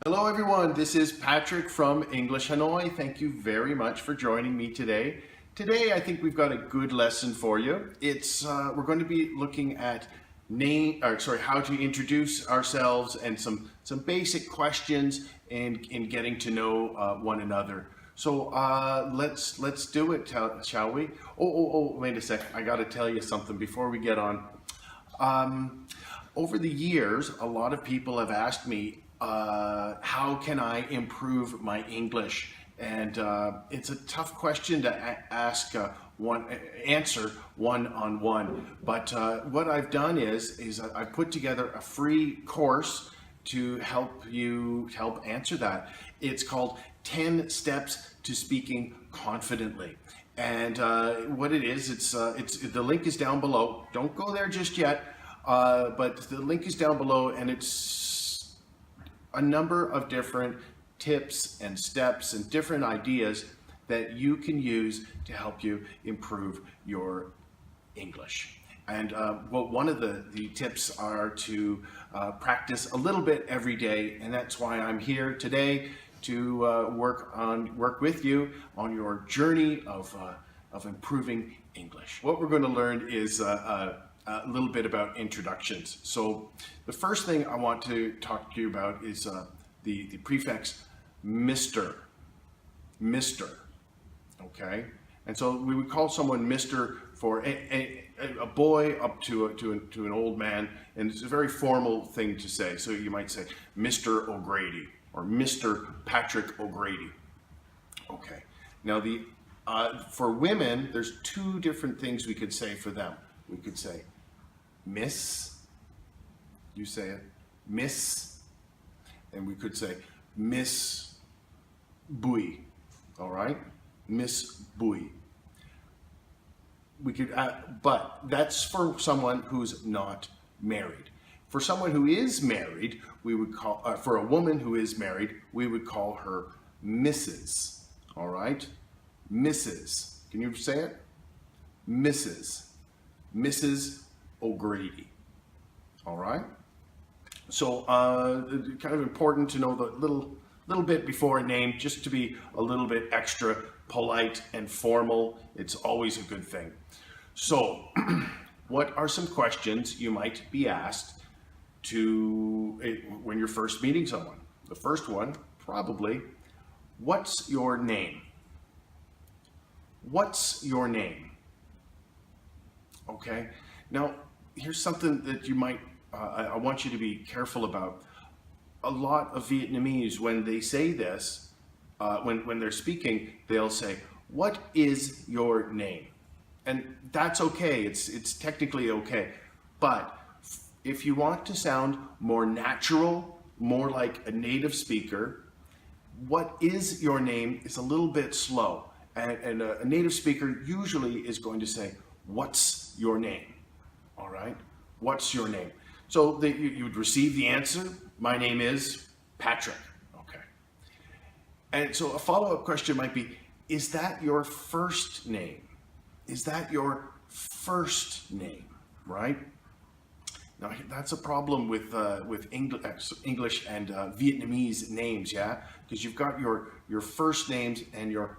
Hello everyone, this is Patrick from English Hanoi. Thank you very much for joining me today. Today I think we've got a good lesson for you. We're going to be looking at how to introduce ourselves and some basic questions in getting to know one another. So let's do it, shall we? Wait a sec. I got to tell you something before we get on. Over the years, a lot of people have asked me, how can I improve my English? And it's a tough question to answer one-on-one. But what I've done is I've put together a free course to help answer that. It's called 10 Steps to Speaking Confidently. And what it is, it's the link is down below. Don't go there just yet. But the link is down below, and it's a number of different tips and steps and different ideas that you can use to help you improve your English. And one of the tips are to practice a little bit every day, and that's why I'm here today to work with you on your journey of improving English. What we're going to learn is a little bit about introductions. So the first thing I want to talk to you about is the prefix Mr. Mr. Okay? And so we would call someone Mr. for a boy up to an old man, and it's a very formal thing to say. So you might say Mr. O'Grady or Mr. Patrick O'Grady. Okay. Now for women, there's two different things we could say for them. We could say Miss, you say it, Miss, and we could say Miss Bui, all right? Miss Bui. We could, but that's for someone who's not married. For someone who is married, we would call, for a woman who is married, we would call her Mrs., all right? Mrs. Can you say it? Mrs. Mrs. O'Grady. All right. So kind of important to know the little bit before a name, just to be a little bit extra polite and formal. It's always a good thing. So what are some questions you might be asked when you're first meeting someone? The first one, probably, what's your name? What's your name? Okay. Now, here's something that you might, I want you to be careful about. A lot of Vietnamese, when they say this, when they're speaking, they'll say, what is your name? And that's okay, it's technically okay. But if you want to sound more natural, more like a native speaker, what is your name is a little bit slow. And a native speaker usually is going to say, what's your name? All right, what's your name? So you would receive the answer, my name is Patrick. Okay. And so a follow-up question might be, is that your first name? Is that your first name, right? Now that's a problem with English and Vietnamese names, yeah? Because you've got your first names and your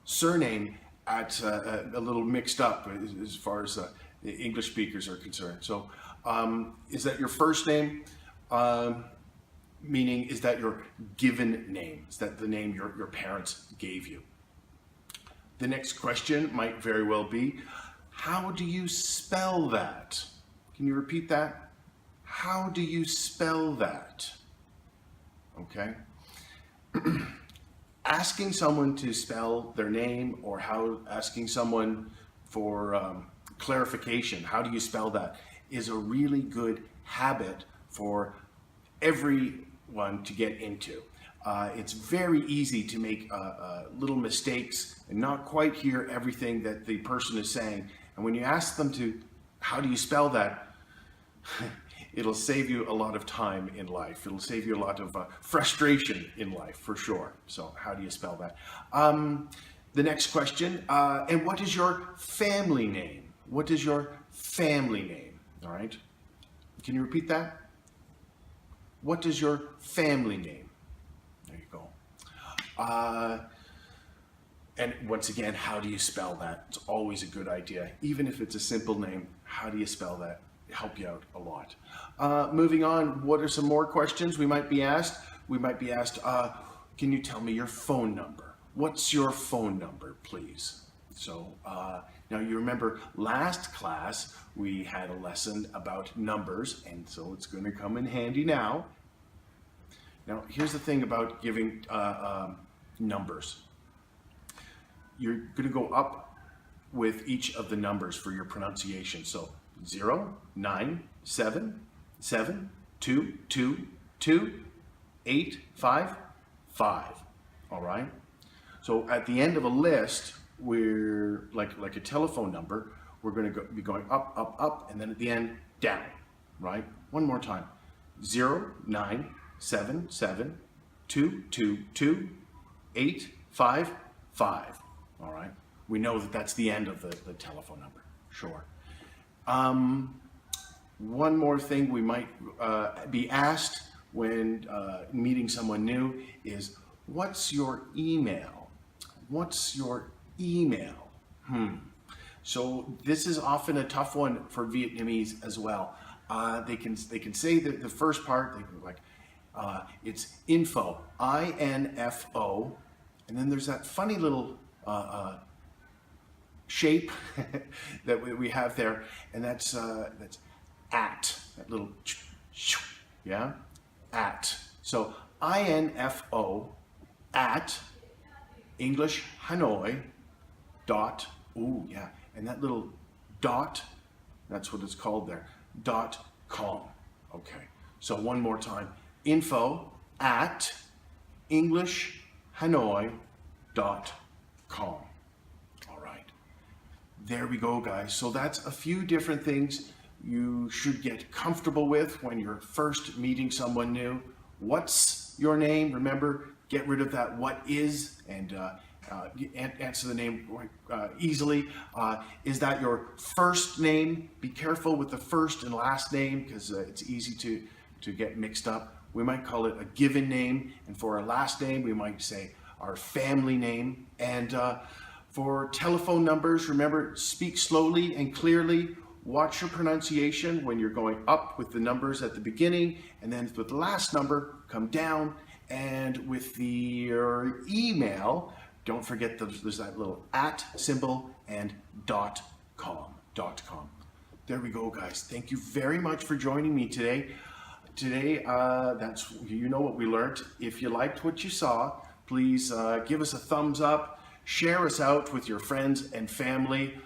surname a little mixed up as far as the English speakers are concerned. So is that your first name? Meaning, is that your given name? Is that the name your parents gave you? The next question might very well be, how do you spell that? Can you repeat that? How do you spell that? Okay. Asking someone to spell their name, or asking someone for clarification, how do you spell that, is a really good habit for everyone to get into. It's very easy to make little mistakes and not quite hear everything that the person is saying. And when you ask them how do you spell that, it'll save you a lot of time in life. It'll save you a lot of frustration in life, for sure. So how do you spell that? The next question, and what is your family name? What is your family name? All right. Can you repeat that? What does your family name? There you go. And once again, how do you spell that? It's always a good idea. Even if it's a simple name, how do you spell that? It'll help you out a lot. Moving on, what are some more questions we might be asked? We might be asked, can you tell me your phone number? What's your phone number, please? So now you remember last class we had a lesson about numbers, and so it's going to come in handy now. Now here's the thing about giving numbers. You're going to go up with each of the numbers for your pronunciation. So 0, 9, 7, 7, 2, 2, 2, 8, 5, 5. All right? So at the end of a list, we're like a telephone number, we're going to be going up, up, up, and then at the end, down. Right? One more time. 0, 9, 7, 7, 2, 2, 2, 8, 5, 5. All right. We know that that's the end of the telephone number. Sure. One more thing we might be asked when meeting someone new is, what's your email? What's your email? So this is often a tough one for Vietnamese as well. They can say the first part, they can go like, it's info, I-N-F-O, and then there's that funny little shape that we have there, and that's at, that little, yeah, at. So INFO at English Hanoi dot, ooh yeah, and that little dot, that's what it's called there, .com. Okay, so one more time, info at English Hanoi .com. All right, there we go, guys. So that's a few different things you should get comfortable with when you're first meeting someone new. What's your name? Remember, get rid of that what is and answer the name easily. Is that your first name? Be careful with the first and last name because it's easy to get mixed up. We might call it a given name, and for our last name we might say our family name. And for telephone numbers, remember, speak slowly and clearly. Watch your pronunciation when you're going up with the numbers at the beginning, and then with the last number, come down. And with your email, don't forget there's that little at symbol and .com. There we go, guys. Thank you very much for joining me today. Today, that's, you know what we learned. If you liked what you saw, please give us a thumbs up, share us out with your friends and family.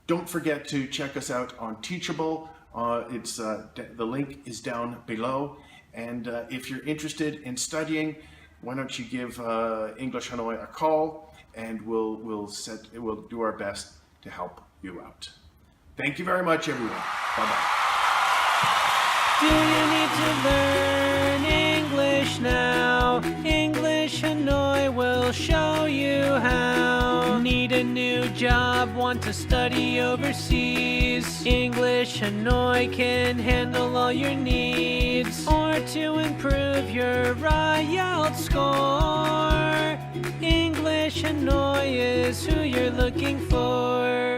Don't forget to check us out on Teachable. The link is down below. And if you're interested in studying, why don't you give English Hanoi a call, and we'll do our best to help you out. Thank you very much, everyone. Bye-bye. Do you need to learn English now? English Hanoi will show you how. Need a new job, want to study overseas? English Hanoi can handle all your needs. Or to improve your IELTS score, English Hanoi is who you're looking for.